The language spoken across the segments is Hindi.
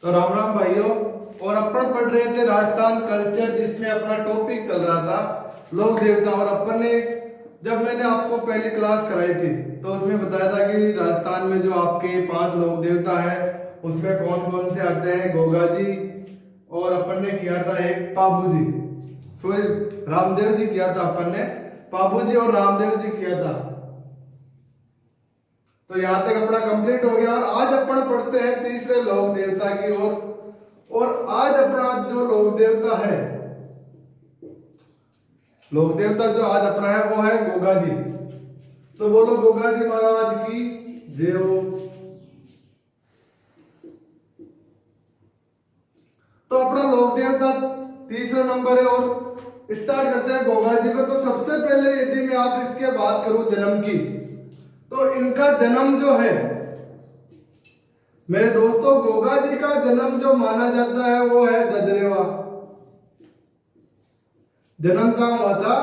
तो राम राम भाइयों। और अपन पढ़ रहे थे राजस्थान कल्चर, जिसमें अपना टॉपिक चल रहा था लोक देवता। और अपन ने जब मैंने आपको पहली क्लास कराई थी तो उसमें बताया था कि राजस्थान में जो आपके 5 लोक देवता है उसमें कौन कौन से आते हैं। गोगा जी, और अपन ने किया था एक पाबू जी, सॉरी रामदेव जी किया था अपन ने, पाबू जी और रामदेव जी किया था। तो यहाँ तक अपना कंप्लीट हो गया। और आज अपन पढ़ते हैं तीसरे लोक देवता की ओर। और आज अपना जो लोक देवता है, लोक देवता जो आज अपना है वो है गोगा जी। तो बोलो गोगा जी महाराज की जय हो। तो अपना लोक देवता तीसरा नंबर है और स्टार्ट करते हैं गोगा जी को। तो सबसे पहले यदि मैं आप इसके बात करूं जन्म की, तो इनका जन्म जो है मेरे दोस्तों, गोगा जी का जन्म जो माना जाता है वो है ददरेवा। जन्म कहाँ हुआ था?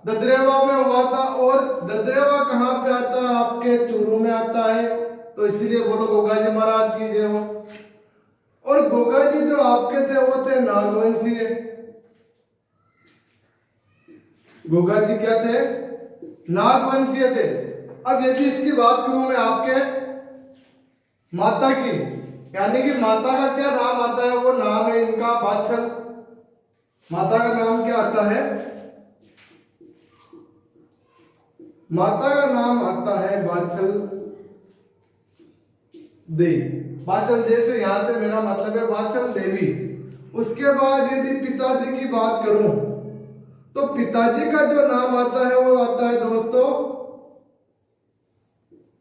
ददरेवा में हुआ था। और ददरेवा कहाँ पे आता है? आपके चूरू में आता है। तो इसीलिए बोलो गोगा जी महाराज की जय हो। और गोगा जी जो आपके थे वो थे नागवंशीय। गोगा जी क्या थे? नागवंशीय थे। अब यदि इसकी बात करूं मैं आपके माता की, यानी कि माता का क्या नाम आता है, वो नाम है इनका बाछल। माता का नाम क्या आता है? माता का नाम आता है बाछल देवी। बाछल जैसे यहां से मेरा मतलब है बाछल देवी। उसके बाद यदि पिताजी की बात करूं तो पिताजी का जो नाम आता है वो आता है दोस्तों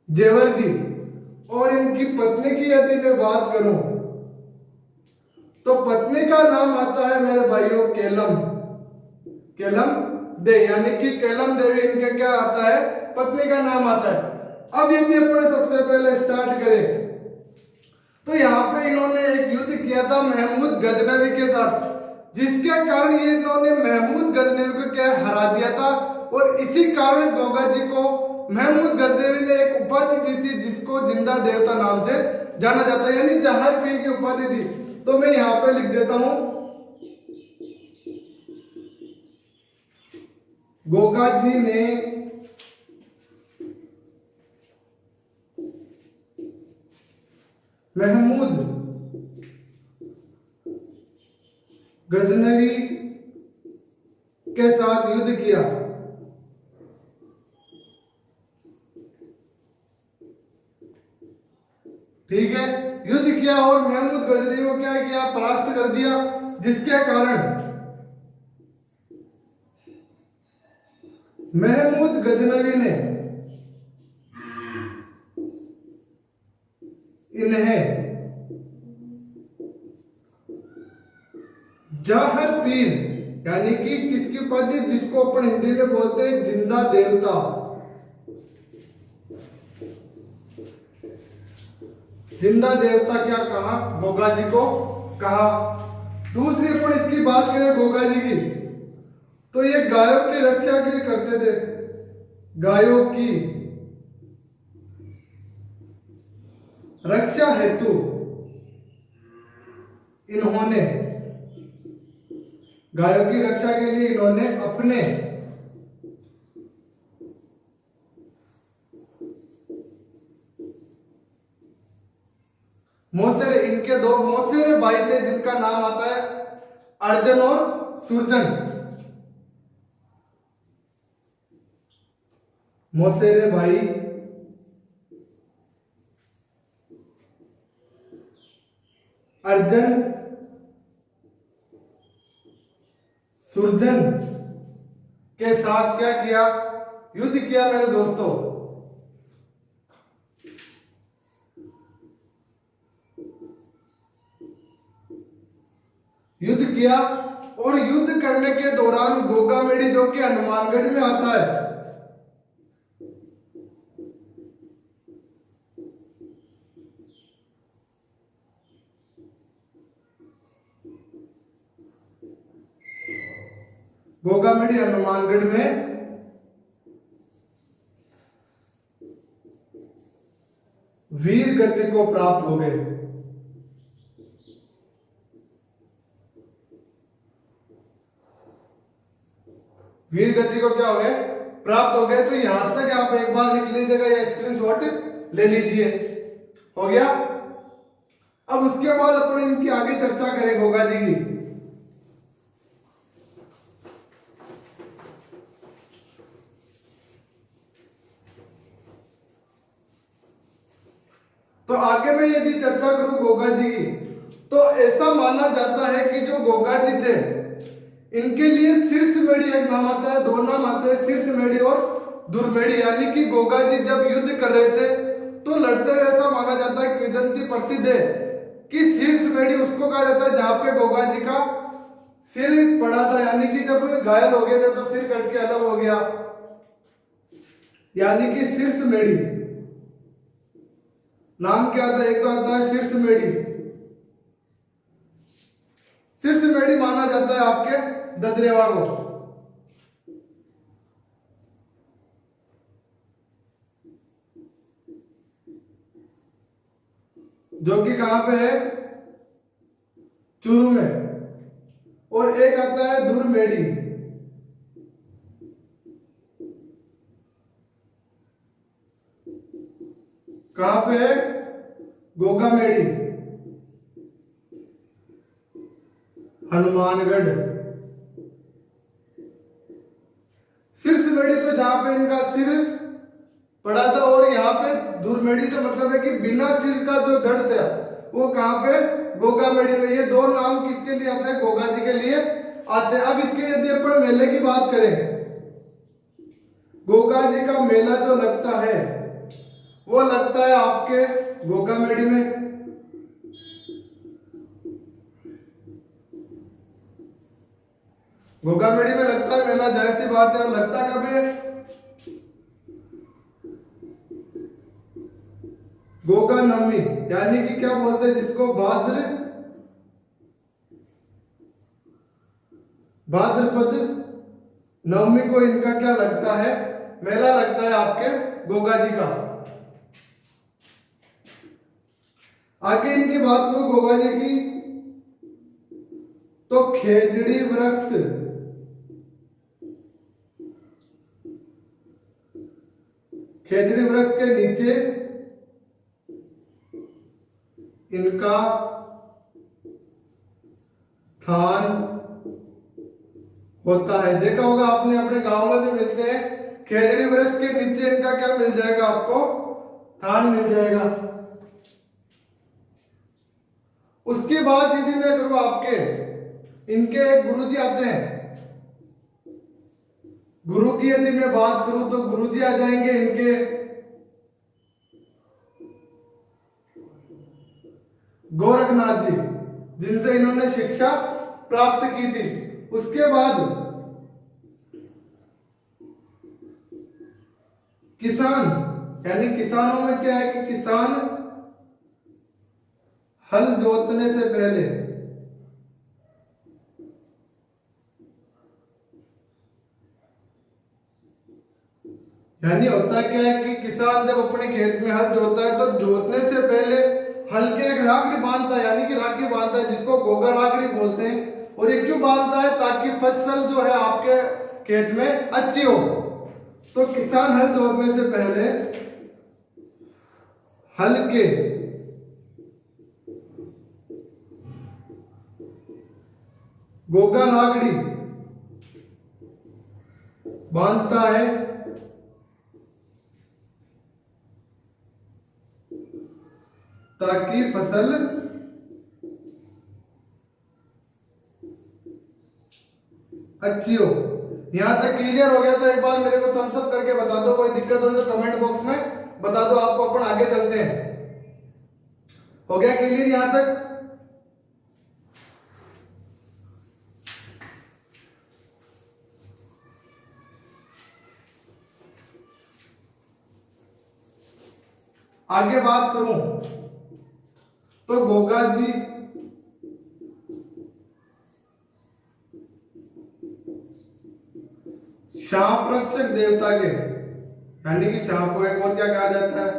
जेवर जी। और इनकी पत्नी की यदि मैं बात करूं तो पत्नी का नाम आता है मेरे भाइयों केलम। केलम दे, यानी कि केलम देवी इनके क्या आता है? पत्नी का नाम आता है। अब यदि अपन सबसे पहले स्टार्ट करें तो यहाँ पे इन्होंने एक युद्ध किया था महमूद गजनवी के साथ, जिसके कारण ये इन्होंने महमूद गजनवी को क्या हरा दिया था। और इसी कारण गोगा जी को महमूद गजनवी ने एक उपाधि दी थी जिसको जिंदा देवता नाम से जाना जाता है, यानी जहर पीर की उपाधि दी। तो मैं यहाँ पे लिख देता हूं गोगा जी ने महमूद गजनवी के साथ युद्ध किया। ठीक है, युद्ध किया और महमूद गजनवी को क्या किया? परास्त कर दिया, जिसके कारण महमूद गजनवी ने इन्हें जहर पीर, यानी कि किसकी उपाधि, जिसको अपन हिंदी में बोलते हैं जिंदा देवता, जिंदा देवता क्या कहा? गोगा जी को कहा। दूसरी अपन इसकी बात करें गोगा जी की, तो ये गायों की रक्षा के लिए करते थे। गायों की रक्षा हेतु इन्होंने, गायों की रक्षा के लिए इन्होंने अपने मौसेरे, इनके 2 मौसेरे भाई थे जिनका नाम आता है अर्जुन और सुरजन। मौसेरे भाई अर्जुन सुरजन के साथ क्या किया? युद्ध किया मेरे दोस्तों। युद्ध किया और युद्ध करने के दौरान गोगामेड़ी, जो कि हनुमानगढ़ में आता है, गोगामेड़ी हनुमानगढ़ में वीर गति को प्राप्त हो गए। वीर गति को क्या हो गए, प्राप्त हो गए। तो यहां तक आप एक बार लिख लीजिएगा या स्क्रीनशॉट ले लीजिए। हो गया। अब उसके बाद अपन इनकी आगे चर्चा करें गोगा जी की। तो आगे मैं यदि चर्चा करूं गोगा जी की, तो ऐसा माना जाता है कि जो गोगा जी थे इनके लिए शीर्षमेढ़ी एक नाम आता है, दो नाम आते हैं, शीर्षमेढ़ी और दुर्मेढ़ी। यानी कि गोगा जी जब युद्ध कर रहे थे तो लड़ते हुए ऐसा माना जाता है, किंवदंती प्रसिद्ध है कि शीर्षमेढ़ी उसको कहा जाता है जहां पे गोगा जी का सिर पड़ा था। यानी कि जब घायल हो गए थे तो सिर कट के अलग हो गया, यानी कि शीर्षमेढ़ी नाम क्या आता है। एक तो आता है शीर्षमेढ़ी, शीर्षमेढ़ी माना जाता है आपके ददरेवा को। जो कि कहां पे है, चूरू में। और एक आता है दुर्मेढ़ी, कहां पे है, गोगामेढ़ी, हनुमानगढ़। शीर्षमेढ़ी तो जहां पे इनका सिर पड़ा था, और यहाँ पे दुर्मेढ़ी से मतलब है कि बिना सिर का जो धड़ था वो कहां पे, गोगामेढ़ी में। ये दो नाम किसके लिए आता है, गोगा जी के लिए आते हैं। अब इसके यदि अपन मेले की बात करें, गोगा जी का मेला जो लगता है वो लगता है आपके गोगामेढ़ी में। गोगामेढ़ी में लगता है मेला, जाहिर सी बात है। और लगता कब है, गोगा नवमी, यानी कि क्या बोलते हैं जिसको भाद्रपद नवमी को इनका क्या लगता है, मेला लगता है आपके गोगा जी का। आगे इनकी बात करूं गोगा जी की, तो खेजड़ी वृक्ष, खेजड़ी वृक्ष के नीचे इनका थान होता है। देखा होगा आपने, अपने गांव में भी मिलते हैं, खेजड़ी वृक्ष के नीचे इनका क्या मिल जाएगा आपको, थान मिल जाएगा। उसके बाद यदि मैं करूं आपके, इनके गुरुजी आते हैं, गुरु की यदि मैं बात करूं तो गुरुजी आ जाएंगे इनके गोरखनाथ जी, जिनसे इन्होंने शिक्षा प्राप्त की थी। उसके बाद किसान, यानी किसानों में क्या है कि किसान हल जोतने से पहले यानी होता क्या है कि किसान जब अपने खेत में हल जोतता है तो जोतने से पहले हल के एक राखड़ी बांधता है, यानी कि राखी बांधता है, जिसको गोगा राखड़ी बोलते हैं। और ये क्यों बांधता है, ताकि फसल जो है आपके खेत में अच्छी हो। तो किसान हल जोतने से पहले हल के गोगा राखड़ी बांधता है, ताकि फसल अच्छी हो। यहां तक क्लियर हो गया? तो एक बार मेरे को थम्स अप करके बता दो, कोई दिक्कत हो तो कमेंट बॉक्स में बता दो, आपको अपन आगे चलते हैं। हो गया क्लियर यहां तक? आगे बात करूं तो गोगा जी शाप रक्षक देवता के, यानी कि शाप को एक और क्या कहा जाता है,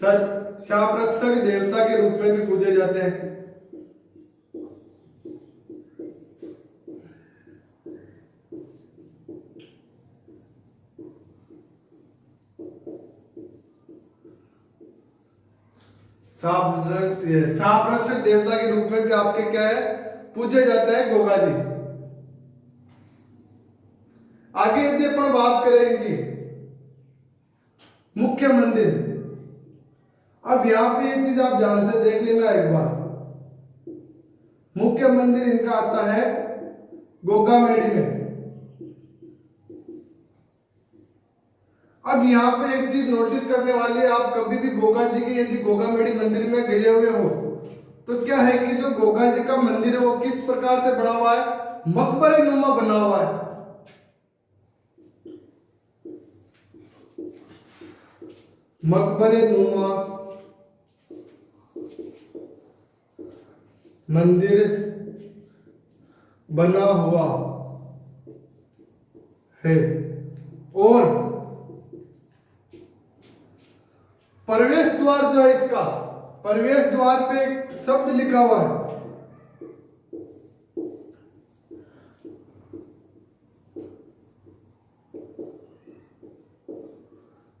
सर्प, शाप रक्षक देवता के रूप में भी पूजे जाते हैं। सांप रक्षक देवता के रूप में भी आपके क्या है, पूजे जाते हैं गोगा जी। आगे यदि अपन बात करें इनकी मुख्य मंदिर, अब यहां पे ये चीज आप ध्यान से देख लेना एक बार। मुख्य मंदिर इनका आता है गोगामेडी में। अब यहाँ पे एक चीज नोटिस करने वाली है, आप कभी भी गोगा जी के यदि गोगामेडी मंदिर में गए हुए हो तो क्या है कि जो गोगा जी का मंदिर है वो किस प्रकार से बना हुआ है, मकबरे नुमा बना हुआ है। मकबरे नुमा मंदिर बना हुआ है और प्रवेश द्वार जो है इसका, प्रवेश द्वार पे एक शब्द लिखा हुआ है,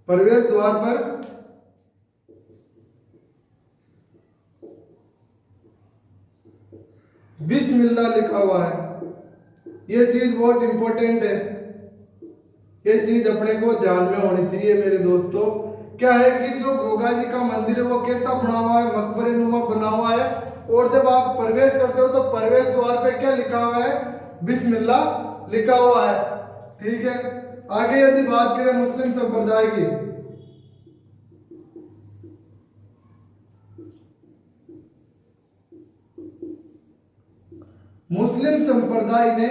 प्रवेश द्वार पर बिस्मिल्लाह लिखा हुआ है। ये चीज बहुत इंपॉर्टेंट है, ये चीज अपने को ध्यान में होनी चाहिए मेरे दोस्तों। क्या है कि जो गोगा जी का मंदिर है वो कैसा बना हुआ है, मकबरे नुमा बना हुआ है। और जब आप प्रवेश करते हो तो प्रवेश द्वार पे क्या लिखा हुआ है, बिस्मिल्लाह लिखा हुआ है। ठीक है, आगे यदि बात करें मुस्लिम संप्रदाय की, मुस्लिम संप्रदाय ने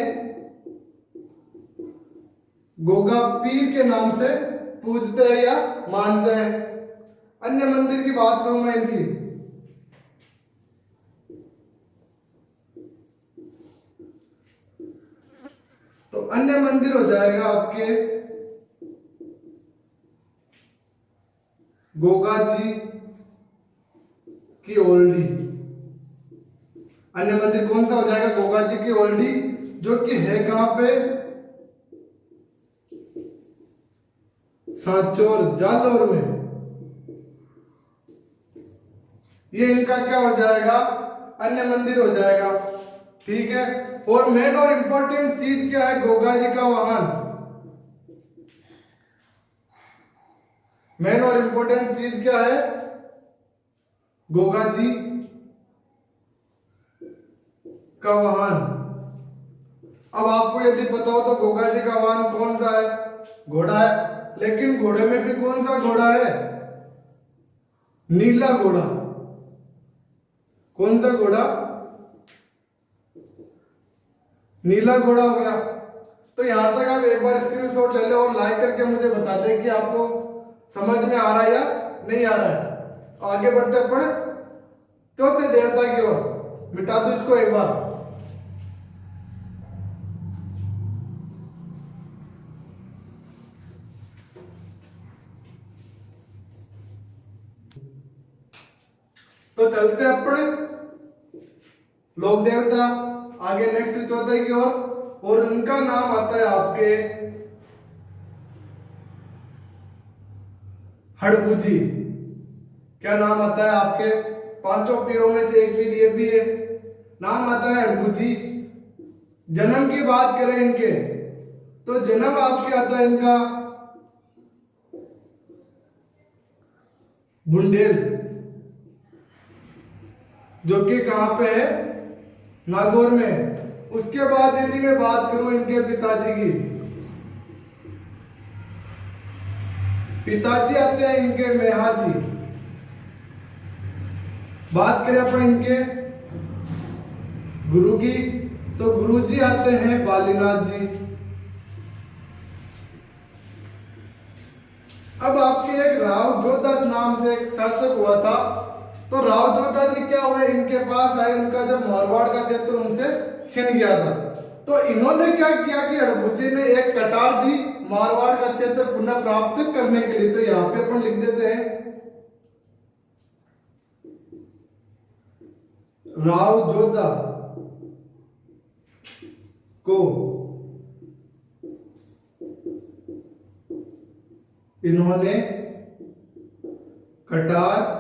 गोगा पीर के नाम से पूजते हैं या मानते हैं। अन्य मंदिर की बात करूं मैं इनकी, तो अन्य मंदिर हो जाएगा आपके गोगा जी की ओल्डी। अन्य मंदिर कौन सा हो जाएगा, गोगा जी की ओल्डी, जो कि है कहां पे, सांचौर जालौर में। ये इनका क्या हो जाएगा, अन्य मंदिर हो जाएगा। ठीक है, और मेन और इंपॉर्टेंट चीज क्या है, गोगा जी का वाहन। मेन और इंपॉर्टेंट चीज क्या है, गोगा जी का वाहन। अब आपको यदि पता हो तो गोगा जी का वाहन कौन सा है, घोड़ा है। लेकिन घोड़े में भी कौन सा घोड़ा है, नीला घोड़ा। कौन सा घोड़ा, नीला घोड़ा हो गया। तो यहां तक आप एक बार स्क्रीनशॉट ले लो और लाइक करके मुझे बता दें कि आपको समझ में आ रहा है या नहीं आ रहा है। आगे बढ़ते अपन चौथे देवता की ओर। मिटा दो इसको एक बार। तो चलते अपने लोक देवता आगे नेक्स्ट चौथे की ओर, और उनका नाम आता है आपके हड़बूजी। क्या नाम आता है आपके, पांचों पीरों में से एक पीर ये भी है, नाम आता है हड़बूजी। जन्म की बात करें इनके, तो जन्म आपके आता है इनका बुंदेल, जो कि कहां पे है, नागौर में। उसके बाद यदि मैं बात करूं इनके पिताजी की, पिताजी आते हैं इनके मेहाजी। बात करें अपन इनके गुरु की, तो गुरुजी आते हैं बालीनाथ जी। अब आपके एक राव जोधा नाम से एक शासक हुआ था, तो राव जोधा जी क्या हुए, इनके पास आए, उनका जब मारवाड़ का क्षेत्र उनसे छिन गया था, तो इन्होंने क्या किया कि हड़बूजी ने एक कटार दी मारवाड़ का क्षेत्र पुनः प्राप्त करने के लिए। तो यहां पे अपन लिख देते हैं राव जोधा को इन्होंने कटार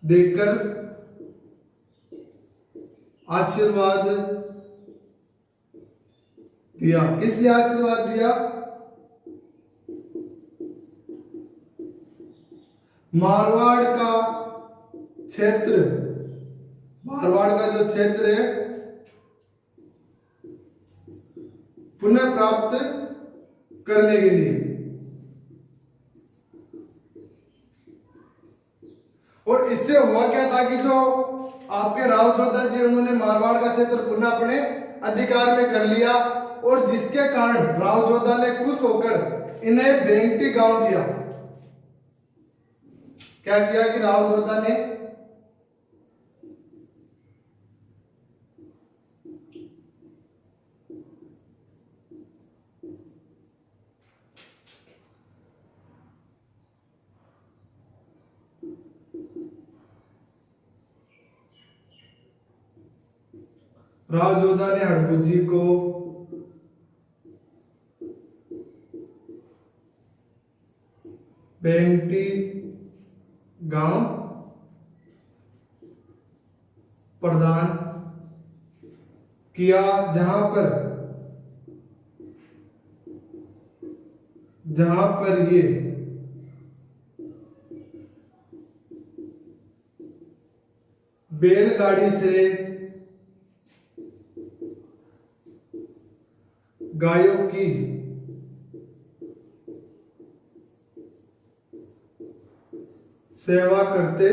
देकर आशीर्वाद दिया। किस लिए आशीर्वाद दिया? मारवाड़ का क्षेत्र, मारवाड़ का जो क्षेत्र है पुनः प्राप्त करने के लिए। और इससे हुआ क्या था कि जो आपके राव जोधा जी उन्होंने मारवाड़ का क्षेत्र पुनः अपने अधिकार में कर लिया, और जिसके कारण राव जोधा ने खुश होकर इन्हें बेंगटी गांव दिया। क्या किया कि राव जोधा ने हड़बुजी को बेंगटी गांव प्रदान किया, जहां पर ये बैलगाड़ी से गायों की सेवा करते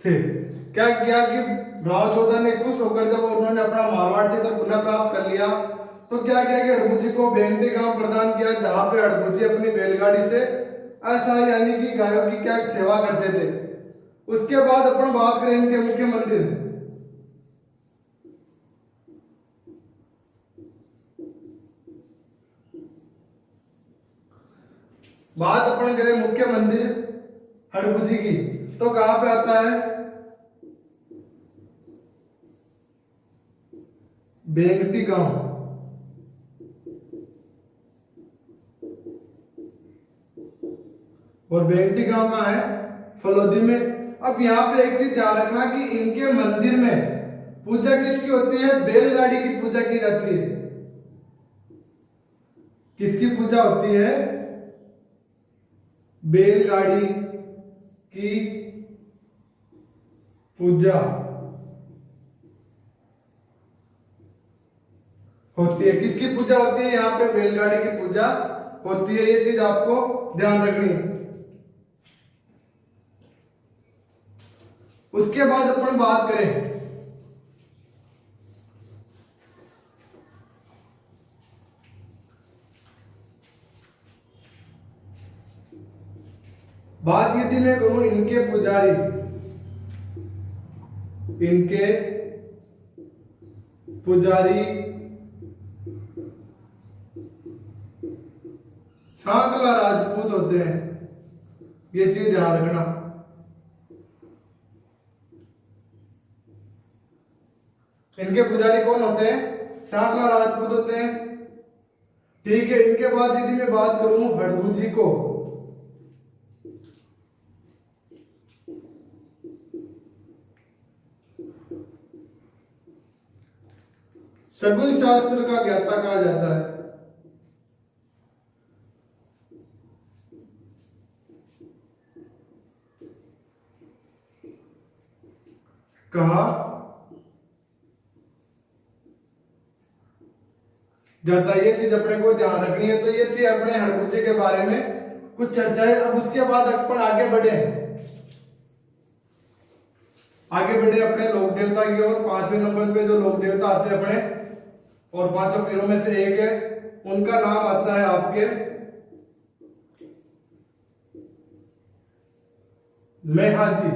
थे। क्या किया कि राव जोधा ने खुश होकर जब उन्होंने अपना मारवाड़ क्षेत्र पुनः प्राप्त कर लिया, तो क्या किया कि हड़बुजी को बेंगटी गांव प्रदान किया, जहां पे हड़बुजी अपनी बैलगाड़ी से ऐसा यानी कि गायों की क्या सेवा करते थे। उसके बाद अपन बात करें इनके मुख्य मंदिर। बात अपन करें मुख्य मंदिर हड़बुजी की, तो कहां पे आता है? बेंगटी गांव। और बेंगटी गांव कहां है? फलोदी में। अब यहाँ पे एक चीज ध्यान रखना कि इनके मंदिर में पूजा किसकी होती है? बैलगाड़ी की पूजा की जाती है। किसकी पूजा होती है? बैलगाड़ी की पूजा होती है। किसकी पूजा होती है? यहाँ पे बैलगाड़ी की पूजा होती है। ये चीज आपको ध्यान रखनी है। उसके बाद अपन बात करें बात यदि मैं करूं इनके पुजारी, सांकला राजपूत होते हैं। ये चीज ध्यान रखना। इनके पुजारी कौन होते हैं? सांकला राजपूत होते हैं। ठीक है। इनके बाद यदि मैं बात करूं हड़बुजी को, शगुन शास्त्र का ज्ञाता कहा जाता है। कहा जाता है। ये चीज अपने को ध्यान रखनी है। तो ये थी अपने हड़बुजी के बारे में कुछ चर्चाएं। अब उसके बाद अपन आगे बढ़े अपने लोक देवता की ओर। 5वें नंबर पे जो लोक देवता आते हैं अपने, और 5 पीरों में से एक है, उनका नाम आता है आपके मेहाजी।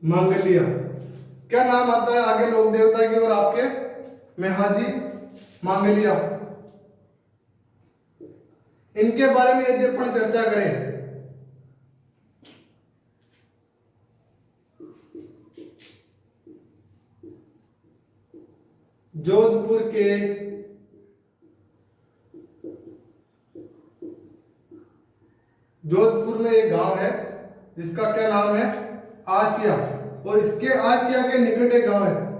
मंगलिया। क्या नाम आता है आगे लोक देवता की ओर आपके? मेहाजी मंगलिया। इनके बारे में यदि अपन चर्चा करें, जोधपुर के जिसका क्या नाम है, आसिया, और इसके आसिया के निकट एक गांव है,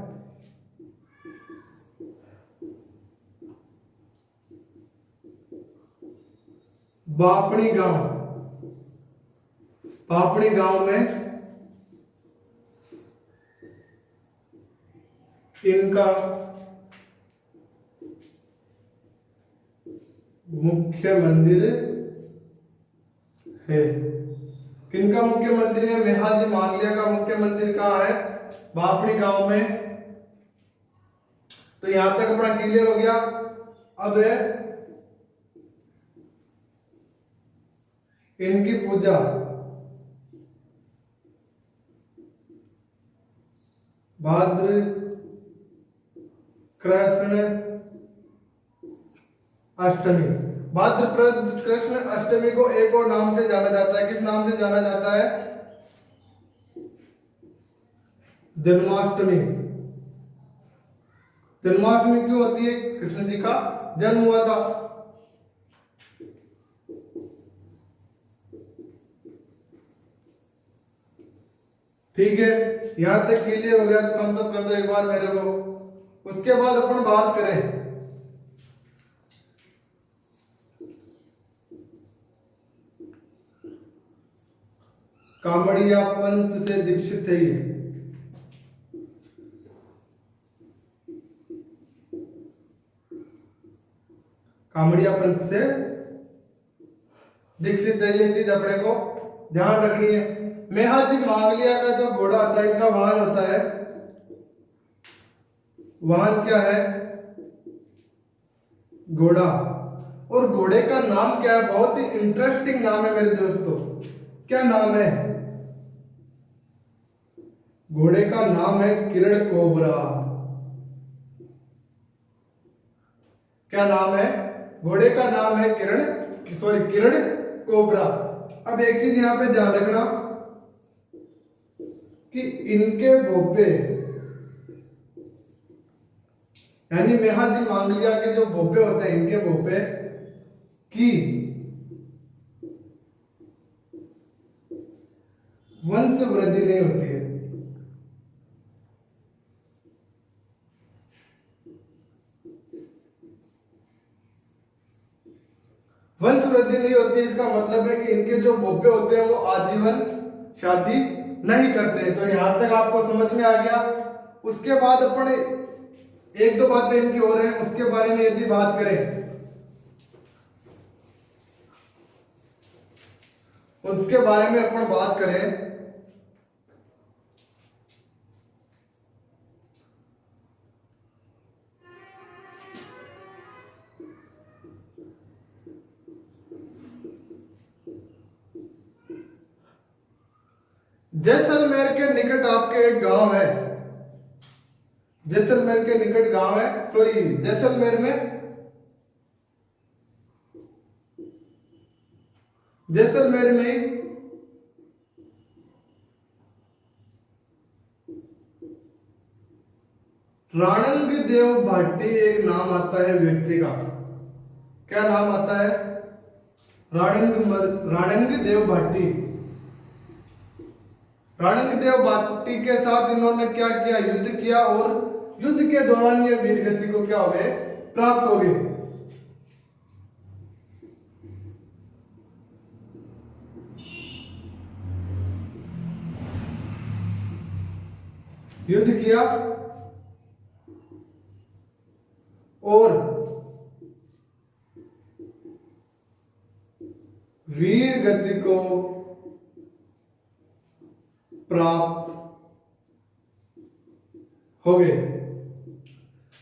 बापणी गांव। बापणी गांव में इनका मुख्य मंदिर है। किनका मुख्य मंदिर है? मेहाजी मांगलिया का मुख्य मंदिर कहाँ है? बापणी गांव में। तो यहां तक अपना क्लियर हो गया। अब है इनकी पूजा। भाद्र कृष्ण अष्टमी। भाद्रपद कृष्ण अष्टमी को एक और नाम से जाना जाता है। किस नाम से जाना जाता है? जन्माष्टमी। जन्माष्टमी क्यों होती है? कृष्ण जी का जन्म हुआ था। ठीक है, यहां तक क्लियर हो गया तो थम्स अप कर दो एक बार मेरे को। उसके बाद अपन बात करें कामड़िया पंथ से दीक्षित है ये। कामड़िया पंथ से दीक्षित है, ये चीज अपने को ध्यान रखनी है। मेहाजी मांगलिया का जो घोड़ा होता है, इनका वाहन होता है, वाहन क्या है? घोड़ा। और घोड़े का नाम क्या है? बहुत ही इंटरेस्टिंग नाम है मेरे दोस्तों। क्या नाम है? घोड़े का नाम है किरण कोबरा। क्या नाम है? घोड़े का नाम है किरण कोबरा। अब एक चीज यहां पे ध्यान रखना कि इनके भोपे, यानी मेहाजी मांगलिया के जो भोपे होते हैं, इनके भोपे की वंश वृद्धि नहीं होती है। वंश वृद्धि नहीं होती है, इसका मतलब है कि इनके जो भोपे होते हैं वो आजीवन शादी नहीं करते। तो यहां तक आपको समझ में आ गया। उसके बाद अपन एक दो बातें इनकी और हैं, उसके बारे में यदि बात करें, उसके बारे में अपन बात करें जैसलमेर के निकट आपके एक गांव है, जैसलमेर के निकट गांव है, सॉरी जैसलमेर में, जैसलमेर में राणंग देव भाटी एक नाम आता है व्यक्ति का। क्या नाम आता है? राणंग देव भाटी। राणंग देव भाटी के साथ इन्होंने क्या किया? युद्ध किया, और युद्ध के दौरान ये वीर गति को क्या हो गए? प्राप्त हो गए। युद्ध किया और वीर गति को प्राप्त हो गए।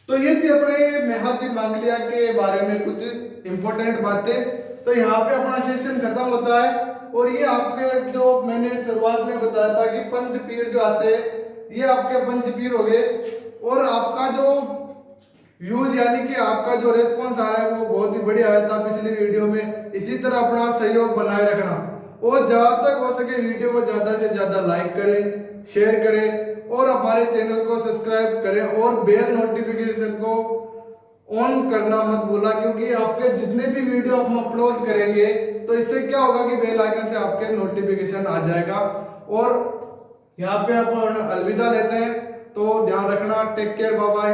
तो ये थी अपने मेहाजी मांगलिया के बारे में कुछ इंपॉर्टेंट बातें। तो यहाँ पे अपना सेशन खत्म होता है। और ये आपके जो मैंने शुरुआत में बताया था कि पंच पीर जो आते हैं, ये आपके पंच पीर हो गए। और आपका जो व्यूज यानी कि आपका जो रेस्पॉन्स आ रहा है वो बहुत ही बढ़िया आया था पिछली वीडियो में। इसी तरह अपना सहयोग बनाए रखना, और जहां तक हो सके वीडियो को ज्यादा से ज्यादा लाइक करें, शेयर करें, और हमारे चैनल को सब्सक्राइब करें, और बेल नोटिफिकेशन को ऑन करना मत भूला, क्योंकि आपके जितने भी वीडियो हम अपलोड करेंगे तो इससे क्या होगा कि बेल आइकन से आपके नोटिफिकेशन आ जाएगा। और यहाँ पे अपन अलविदा लेते हैं, तो ध्यान रखना, टेक केयर, बाय बाय।